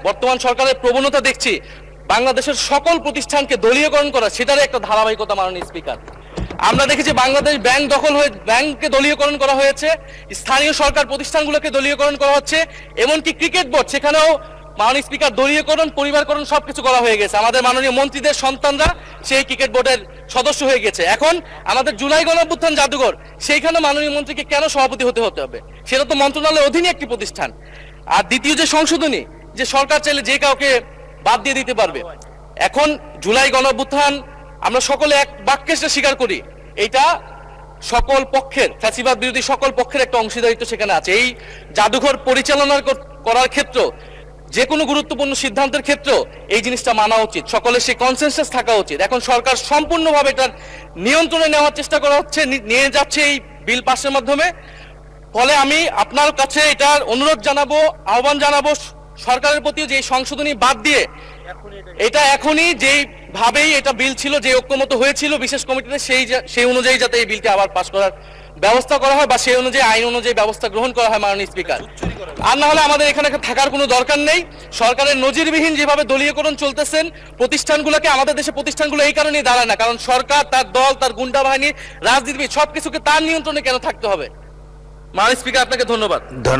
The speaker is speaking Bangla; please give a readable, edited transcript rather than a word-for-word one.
বর্তমান সরকারের প্রবণতা দেখছি বাংলাদেশের সকল প্রতিষ্ঠানকে দলীয়করণ করা, সেটার একটা ধারাবাহিকতা মাননীয় স্পিকার। আমরা দেখেছি বাংলাদেশ ব্যাংক দখল হয়ে ব্যাংককে দলীয়করণ করা হয়েছে, স্থানীয় সরকার প্রতিষ্ঠানগুলোকে দলীয়করণ করা হচ্ছে, এমনকি ক্রিকেট বোর্ড সেখানেও মাননীয় স্পিকার দলীয়করণ, পরিবারকরণ সবকিছু করা হয়ে গেছে। আমাদের মাননীয় মন্ত্রীদের সন্তানরা সেই ক্রিকেট বোর্ডের সদস্য হয়ে গেছে। এখন আমাদের জুলাই গণঅভ্যুত্থান জাদুঘর, সেইখানে মাননীয় মন্ত্রীকে কেন সভাপতি হতে হবে? সেটা তো মন্ত্রণালয়ের অধীনে একটি প্রতিষ্ঠান। আর দ্বিতীয় যে সংশোধনী, যে সরকার চাইলে যে কাউকে বাদ দিয়ে দিতে পারবে। এখন জুলাই গণঅভ্যুত্থান আমরা সকলে এক বাক্যে স্বীকার করি, এটা সকল পক্ষের, ফ্যাসিবাদ বিরোধী সকল পক্ষের একটা অংশীদারিত্ব সেখানে আছে। এই জাদুঘর পরিচালনা করার ক্ষেত্রে, যে কোনো গুরুত্বপূর্ণ সিদ্ধান্তের ক্ষেত্রে এই জিনিসটা মানা উচিত, সকলের সেই কনসেনসাস থাকা উচিত। এখন সরকার সম্পূর্ণভাবে এটার নিয়ন্ত্রণে নেওয়ার চেষ্টা করা হচ্ছে, নিয়ে যাচ্ছে এই বিল পাসের মাধ্যমে। ফলে আমি আপনার কাছে এটার অনুরোধ জানাবো, আহ্বান জানাবো সরকারের প্রতি, যে সংশোধনী বাদ দিয়ে এটা এখনই যেই ভাবেই এটা বিল ছিল, যে ঐক্যমত হয়েছিল বিশেষ কমিটিতে, সেই অনুযায়ী যাতে এই বিলটি আবার পাস করার ব্যবস্থা করা হয়, বা সেই অনুযায়ী আইন অনুযায়ী ব্যবস্থা গ্রহণ করা হয় মাননীয় স্পিকার। আর না হলে আমাদের এখানে থাকার কোনো দরকার নেই। সরকারের নজিরবিহীন যেভাবে দলীয়করণ চলতেছেন প্রতিষ্ঠানগুলোকে, আমাদের দেশে প্রতিষ্ঠানগুলো এই কারণেই দাঁড়ায় না, কারণ সরকার, তার দল, তার গুন্ডা বাহিনী, রাজনীতিবিদ সবকিছুকে তার নিয়ন্ত্রণে কেন থাকতে হবে? মাননীয় স্পিকার, আপনাকে ধন্যবাদ।